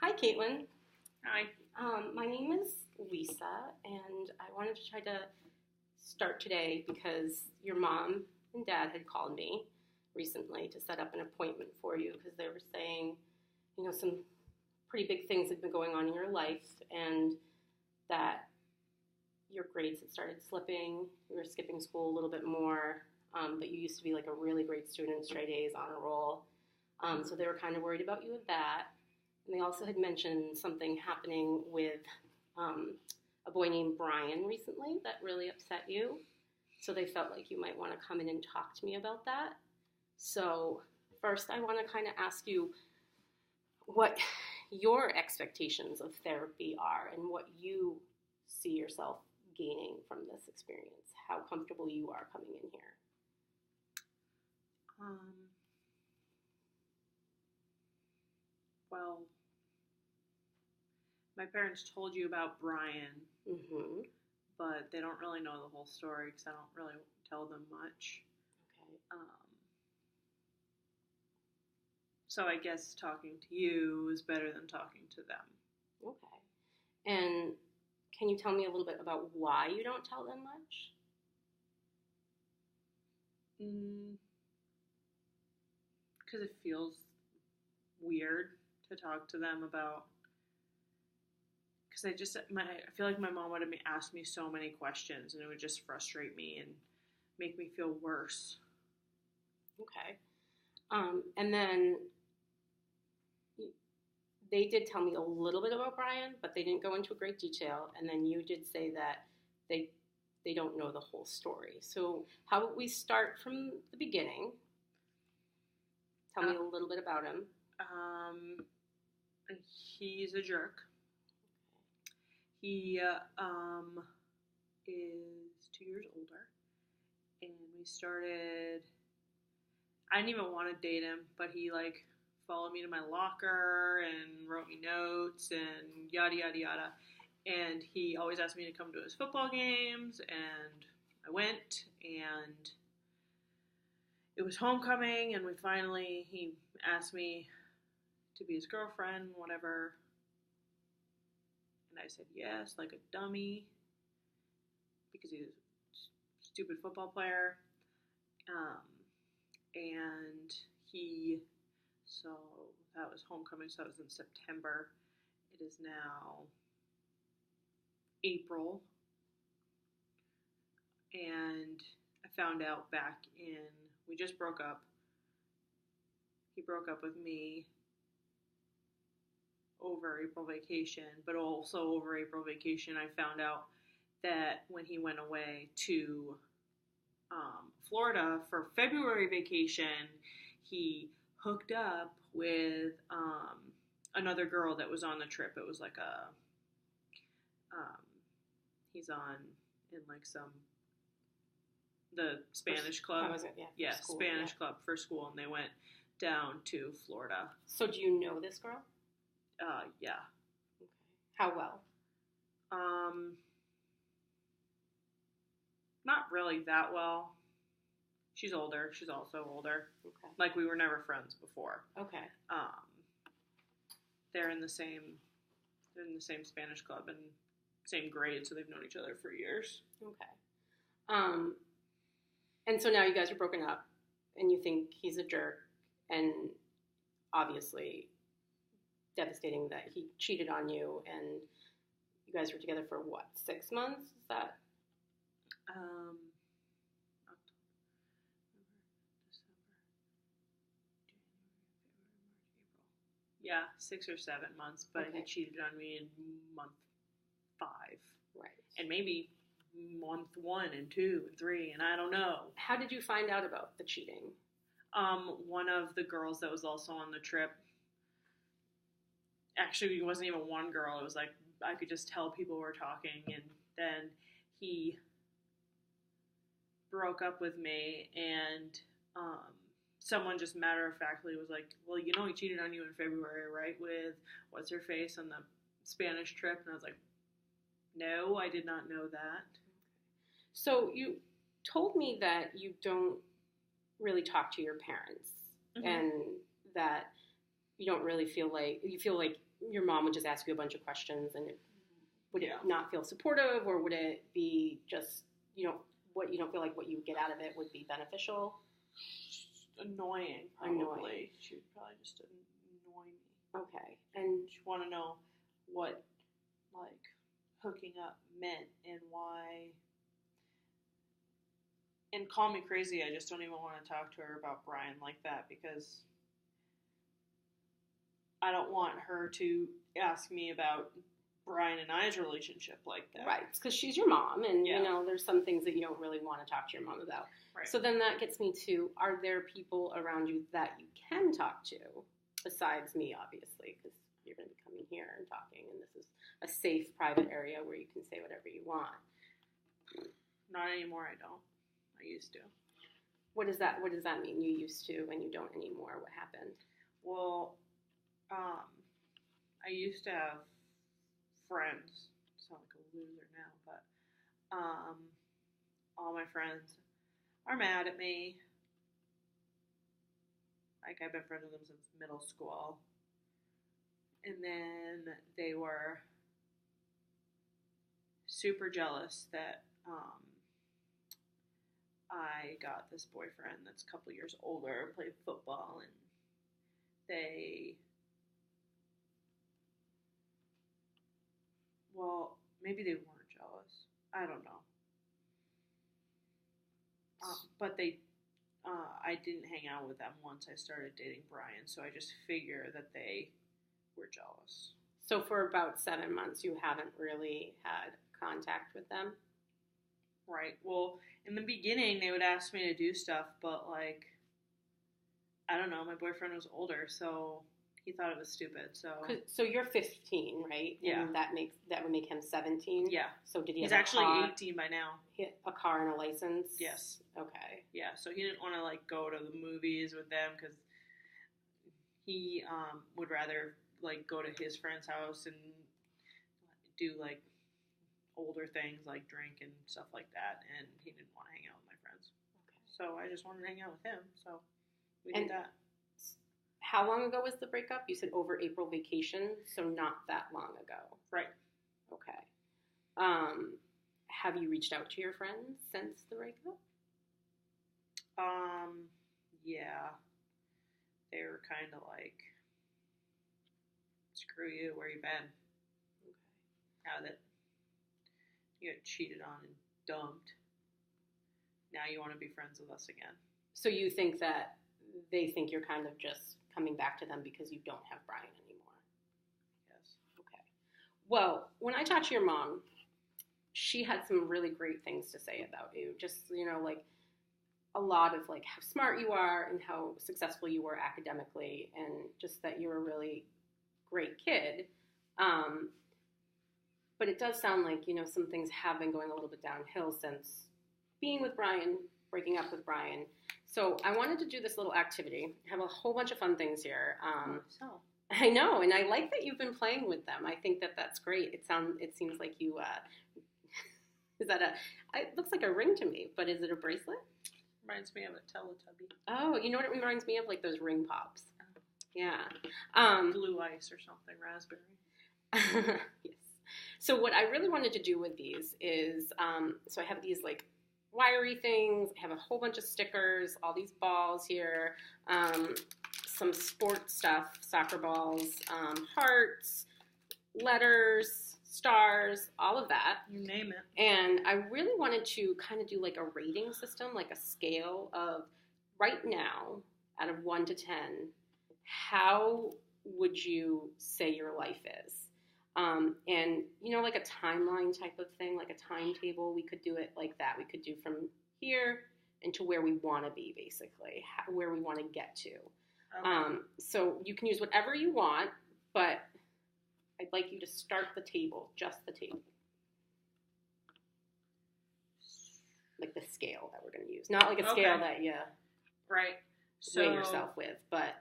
Hi, Caitlin. Hi. My name is Lisa, and I wanted to try to start today because your mom and dad had called me recently to set up an appointment for you because they were saying, some pretty big things had been going on in your life and that your grades had started slipping. You were skipping school a little bit more, but you used to be like a really great student, straight A's, honor roll. So they were kind of worried about you with that. And they also had mentioned something happening with a boy named Brian recently that really upset you. So they felt like you might want to come in and talk to me about that. So, first, I want to kind of ask you what your expectations of therapy are and what you see yourself gaining from this experience, how comfortable you are coming in here. Um, well, my parents told you about Brian, Mm-hmm. but they don't really know the whole story because I don't really tell them much. Okay. So I guess talking to you is better than talking to them. Okay. And can you tell me a little bit about why you don't tell them much? Because it feels weird to talk to them about. Because I feel like my mom would have asked me so many questions, and it would just frustrate me and make me feel worse. Okay. And then they did tell me a little bit about Brian, but they didn't go into great detail. And then you did say that they they don't know the whole story. So how about we start from the beginning? Tell me a little bit about him. Um, he's a jerk. He is 2 years older, and we started. I didn't even want to date him, but he followed me to my locker and wrote me notes and yada yada yada. And he always asked me to come to his football games, and I went, and it was homecoming, and he asked me to be his girlfriend, whatever. And I said yes, like a dummy, because he's a stupid football player. Um, and so that was homecoming, so that was in September. It is now April, and I found out we just broke up. He broke up with me over April vacation, but also over April vacation, I found out that when he went away to Florida for February vacation, he hooked up with another girl that was on the trip. It was like he's on in the Spanish club. How was it? Yeah, Spanish club for school, and they went down to Florida. So do you know this girl? Yeah. Okay. How well? Not really that well. She's older. She's also older. Okay. We were never friends before. Okay. They're in the same Spanish club and same grade, so they've known each other for years. Okay. And so now you guys are broken up, and you think he's a jerk, and obviously devastating that he cheated on you, and you guys were together for what, 6 months? Is that? October, November, December, January, February, March, April. Yeah, 6 or 7 months, but Okay. he cheated on me in month 5. Right. And maybe month 1 and 2 and 3, and I don't know. How did you find out about the cheating? One of the girls that was also on the trip. Actually, it wasn't even one girl. It was I could just tell people were talking, and then he broke up with me, and someone just matter-of-factly was like, well, he cheated on you in February, right, with what's-her-face on the Spanish trip? And I was like, no, I did not know that. So you told me that you don't really talk to your parents, Mm-hmm. and that you don't really feel like your mom would just ask you a bunch of questions, and would it Yeah. not feel supportive, or would it be just, what you don't feel like what you get out of it would be beneficial? Annoying, probably. Annoying. She would probably just annoy me. Okay. And She'd want to know what, like, hooking up meant and why. And call me crazy, I just don't even want to talk to her about Brian like that because I don't want her to ask me about Brian and I's relationship like that. right, because she's your mom, and Yeah. there's some things that you don't really want to talk to your mom about. Right. So then that gets me to: are there people around you that you can talk to besides me, obviously, because you're going to be coming here and talking, and this is a safe, private area where you can say whatever you want. Not anymore, I don't. I used to. What does that mean? You used to and you don't anymore. What happened? Well, I used to have friends. I sound like a loser now, but all my friends are mad at me. Like, I've been friends with them since middle school. And then they were super jealous that I got this boyfriend that's a couple years older, played football, and well, maybe they weren't jealous. I don't know. But I didn't hang out with them once I started dating Brian, so I just figure that they were jealous. So for about 7 months, you haven't really had contact with them? Right. Well, in the beginning, they would ask me to do stuff, but, like, I don't know. My boyfriend was older, so he thought it was stupid. So you're 15, right? Yeah. And that would make him 17? Yeah. So did he He's have actually a car? 18 by now. A car and a license? Yes. Okay. Yeah, so he didn't want to, like, go to the movies with them because he would rather, like, go to his friend's house and do, like, older things like drink and stuff like that, and he didn't want to hang out with my friends. Okay. So I just wanted to hang out with him, so we And did that. how long ago was the breakup? You said over April vacation, so not that long ago. Right. Okay. Have you reached out to your friends since the breakup? Yeah. They were kind of like, screw you, where you been? Okay. Now that you got cheated on and dumped, now you want to be friends with us again. So you think that they think you're kind of just coming back to them because you don't have Brian anymore? Yes. Okay. Well, when I talked to your mom, she had some really great things to say about you. Just, like a lot of like how smart you are and how successful you were academically, and just that you're a really great kid. But it does sound like, some things have been going a little bit downhill since being with Brian, breaking up with Brian. So I wanted to do this little activity. I have a whole bunch of fun things here. I know, and I like that you've been playing with them. I think that that's great. It seems like you, is that it looks like a ring to me, but is it a bracelet? Reminds me of a Teletubby. Oh, you know what it reminds me of? Like those ring pops. Yeah. Blue ice or something, raspberry. Yes. So what I really wanted to do with these is, so I have these like wiry things. I have a whole bunch of stickers, all these balls here, some sports stuff, soccer balls, hearts, letters, stars, all of that. You name it. And I really wanted to kind of do like a rating system, like a scale of right now, out of 1 to 10, how would you say your life is? And, like a timeline type of thing, like a timetable, we could do it like that. We could do from here and to where we want to be, basically, where we want to get to. Okay. So you can use whatever you want, but I'd like you to start the table, just the table. Like the scale that we're going to use. Not like a scale that you right. weigh yourself with, but...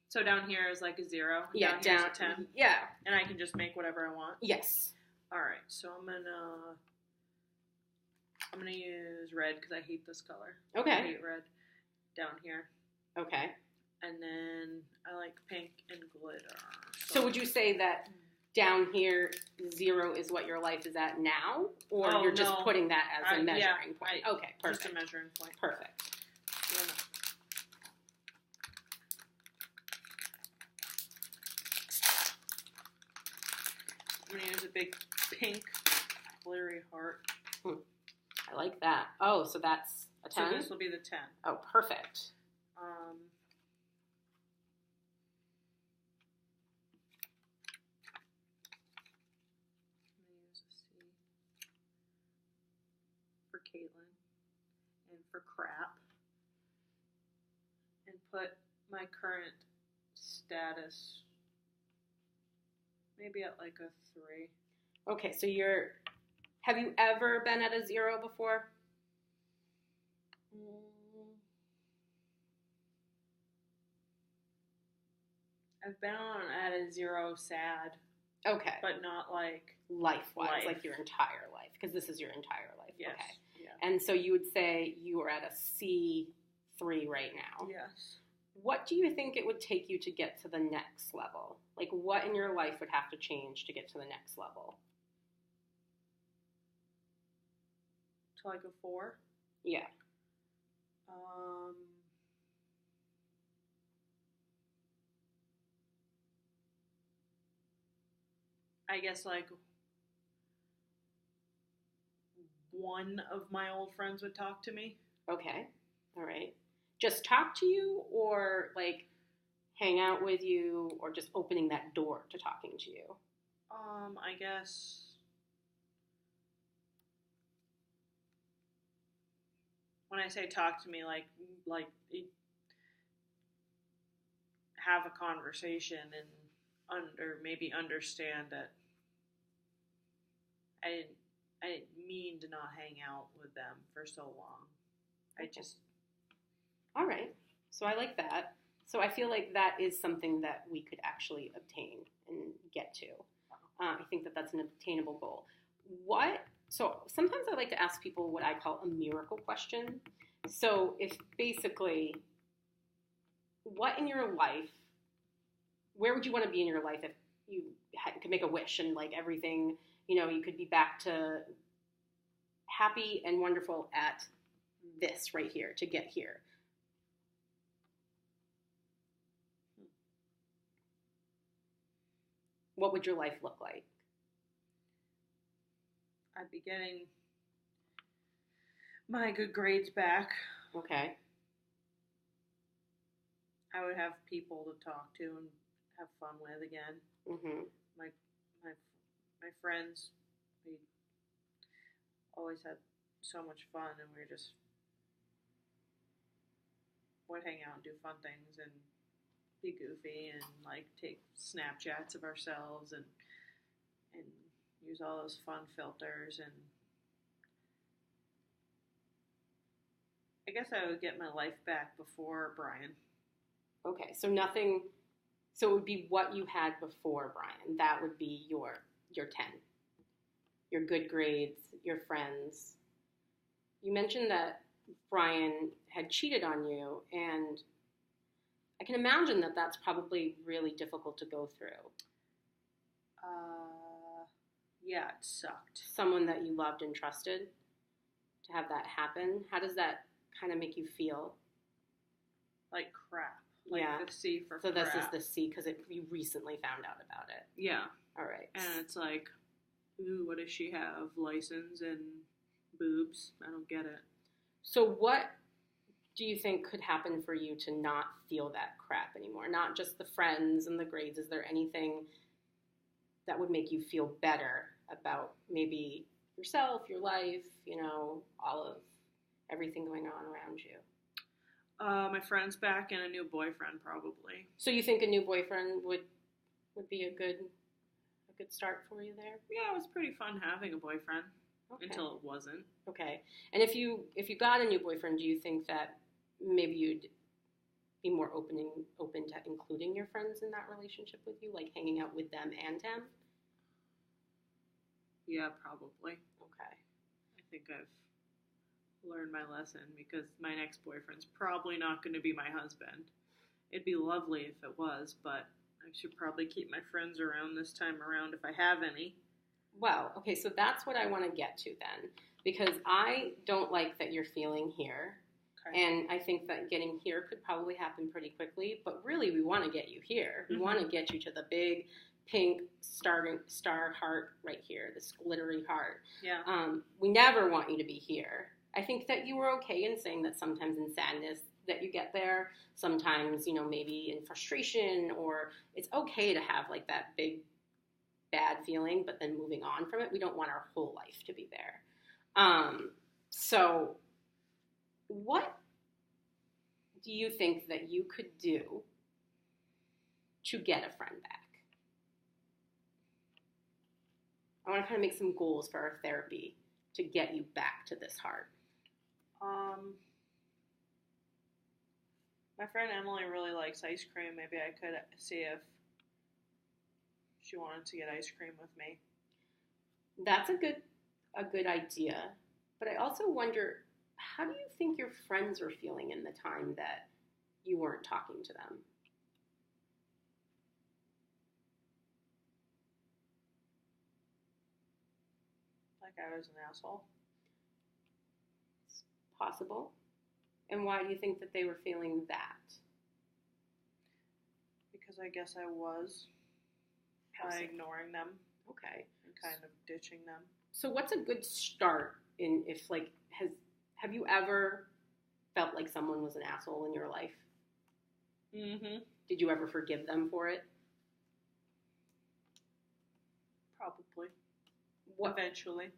So down here is like a 0. Yeah, down here's a 10. Yeah. And I can just make whatever I want. Yes. All right. So I'm gonna use red because I hate this color. Okay. I hate red. Down here. Okay. And then I like pink and glitter. So would you say that down here, 0 is what your life is at now? Or you're just putting that as a measuring point? Okay, perfect. Just a measuring point. Perfect. Yeah. I'm going to use a big pink glittery heart. I like that. Oh, so that's a 10? So this will be the 10. Oh, perfect. For Caitlin and for crap, and put my current status maybe at like a 3. Okay, so have you ever been at a 0 before? I've been at a 0 sad. Okay. But not like life-wise, like your entire life, because this is your entire life. Yes. Okay. Yeah. And so you would say you are at a C3 right now. Yes. What do you think it would take you to get to the next level? Like, what in your life would have to change to get to the next level? To like a 4? Yeah. I guess like one of my old friends would talk to me. Okay. All right. Just talk to you, or like hang out with you, or just opening that door to talking to you? I guess when I say talk to me, like have a conversation and maybe understand that I didn't mean to not hang out with them for so long. Okay. All right. So I like that. So I feel like that is something that we could actually obtain and get to. I think that that's an obtainable goal. So sometimes I like to ask people what I call a miracle question. So if basically, what in your life, where would you want to be in your life if you could make a wish and like everything, you could be back to happy and wonderful at this right here to get here? What would your life look like? I'd be getting my good grades back. Okay. I would have people to talk to and have fun with again. Mm-hmm. My friends, we always had so much fun, and we just would hang out and do fun things and be goofy and like take Snapchats of ourselves and use all those fun filters. And I guess I would get my life back before Brian. Okay, so it would be what you had before Brian. That would be your 10. Your good grades, your friends. You mentioned that Brian had cheated on you, and I can imagine that that's probably really difficult to go through. Yeah, it sucked. Someone that you loved and trusted, to have that happen. How does that kind of make you feel? Like crap. Like the C for so crap. This is the C because you recently found out about it. Yeah. All right. And it's like, ooh, what does she have? License and boobs? I don't get it. So what do you think could happen for you to not feel that crap anymore? Not just the friends and the grades. Is there anything that would make you feel better about maybe yourself, your life, all of everything going on around you? My friend's back and a new boyfriend, probably. So you think a new boyfriend would be a good start for you there? Yeah, it was pretty fun having a boyfriend. Okay. Until it wasn't. Okay. And if you got a new boyfriend, do you think that maybe you'd be more open to including your friends in that relationship with you, like hanging out with them and him? Yeah, probably. Okay. I think I've learned my lesson because my next boyfriend's probably not going to be my husband. It'd be lovely if it was, but I should probably keep my friends around this time around if I have any. Well, okay, so that's what I want to get to then, because I don't like that you're feeling here. Okay. And I think that getting here could probably happen pretty quickly, but really we want to get you here. We want to get you to the big pink star heart right here, this glittery heart. Yeah. We never want you to be here. I think that you were okay in saying that sometimes in sadness that you get there, sometimes, maybe in frustration, or it's okay to have like that big bad feeling, but then moving on from it. We don't want our whole life to be there. So what do you think that you could do to get a friend back? I want to kind of make some goals for our therapy to get you back to this heart. My friend Emily really likes ice cream. Maybe I could see if she wanted to get ice cream with me. That's a good idea. But I also wonder, how do you think your friends were feeling in the time that you weren't talking to them? Like I was an asshole. It's possible. And why do you think that they were feeling that? Because I guess I was by ignoring them. Okay. And kind of ditching them. So what's a good start in if like have you ever felt like someone was an asshole in your life? Mm-hmm. Did you ever forgive them for it? Probably. What eventually?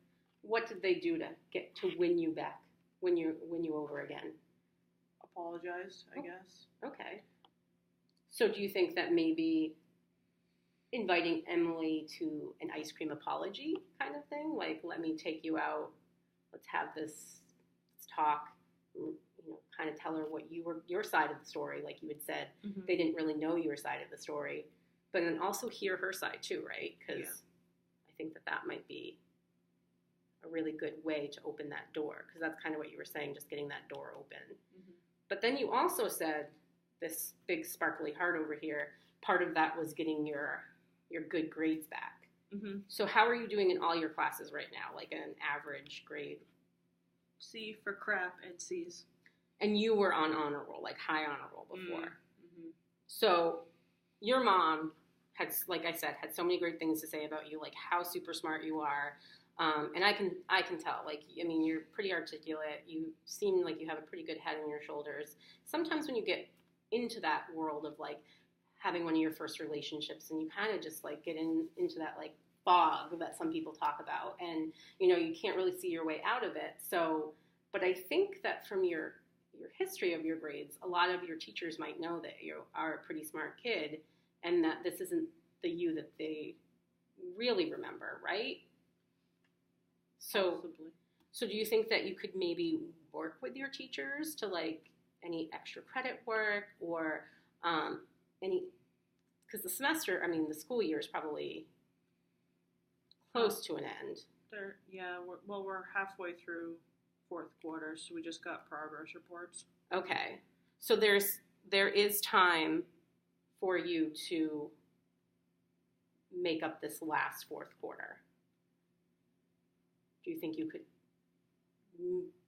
What did they do to win you back? Win you over again? Apologized, I guess. Okay. So do you think that maybe inviting Emily to an ice cream apology kind of thing, like let me take you out, let's have this, let's talk, kind of tell her what your side of the story, like you had said, they didn't really know your side of the story, but then also hear her side too, right? Because I think that might be a really good way to open that door, because that's kind of what you were saying, just getting that door open. But then you also said this big sparkly heart over here, part of that was getting your good grades back. So how are you doing in all your classes right now, like an average grade? C for crap and C's. And you were on honor roll, like high honor roll before. So your mom had, like I said, had so many great things to say about you, like how super smart you are. And I can tell, like, I mean, you're pretty articulate. You seem like you have a pretty good head on your shoulders. Sometimes when you get into that world of like having one of your first relationships and you kind of just like get into that like fog that some people talk about, and you can't really see your way out of it. So, but I think that from your history of your grades, a lot of your teachers might know that you are a pretty smart kid and that this isn't the you that they really remember, right? So, possibly. So do you think that you could maybe work with your teachers to like any extra credit work or any, because the school year is probably close to an end. We're halfway through fourth quarter, so we just got progress reports. Okay. So there is time for you to make up this last fourth quarter. Do you think you could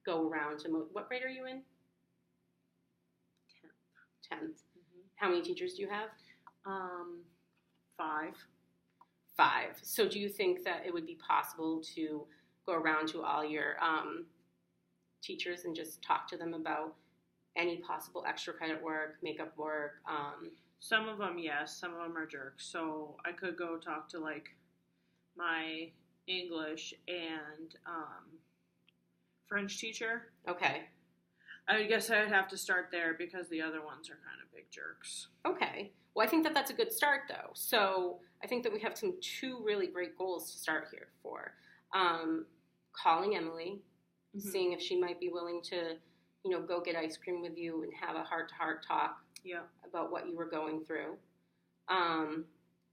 go around to what grade are you in? 10th. How many teachers do you have? 5. 5. So do you think that it would be possible to go around to all your teachers and just talk to them about any possible extra credit work, makeup work? Some of them, yes. Some of them are jerks. So I could go talk to like my English and French teacher. Okay. I guess I'd have to start there because the other ones are kind of big jerks. Okay. Well, I think that that's a good start, though. So I think that we have two really great goals to start here for. Calling Emily, seeing if she might be willing to, go get ice cream with you and have a heart-to-heart talk about what you were going through. And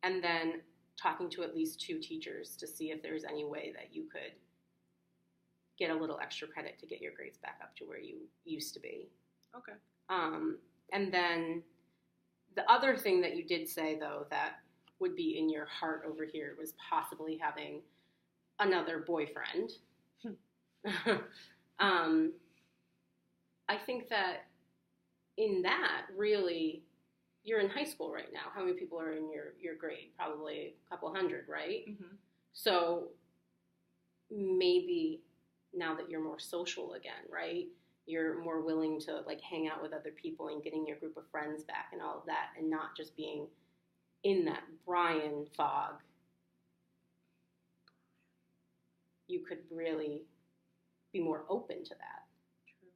then talking to at least 2 teachers to see if there's any way that you could get a little extra credit to get your grades back up to where you used to be. Okay. And then The other thing that you did say, though, that would be in your heart over here was possibly having another boyfriend. I think that in that, really, you're in high school right now. How many people are in your grade? Probably a couple hundred, right? Mm-hmm. So maybe now that you're more social again, right? You're more willing to like hang out with other people and getting your group of friends back and all of that, and not just being in that Brian fog. You could really be more open to that. True.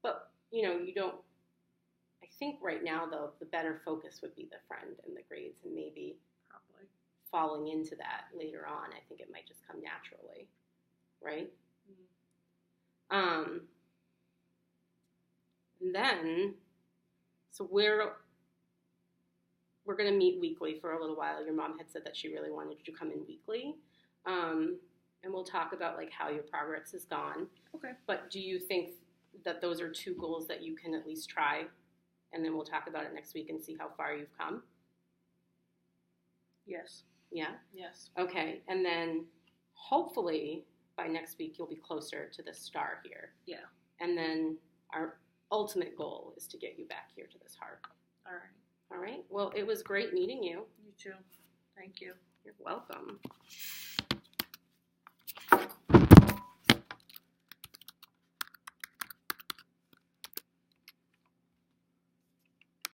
But, you don't, I think right now, though, the better focus would be the friend and the grades, and maybe Probably. falling into that later on. I think it might just come naturally, right? Mm-hmm. And then, so we're going to meet weekly for a little while. Your mom had said that she really wanted you to come in weekly. And we'll talk about like how your progress has gone. Okay. But do you think that those are two goals that you can at least try? And then we'll talk about it next week and see how far you've come? Yes. Yeah? Yes. Okay. And then hopefully by next week you'll be closer to the star here. Yeah. And then our ultimate goal is to get you back here to this heart. All right. All right. Well, it was great meeting you. You too. Thank you. You're welcome.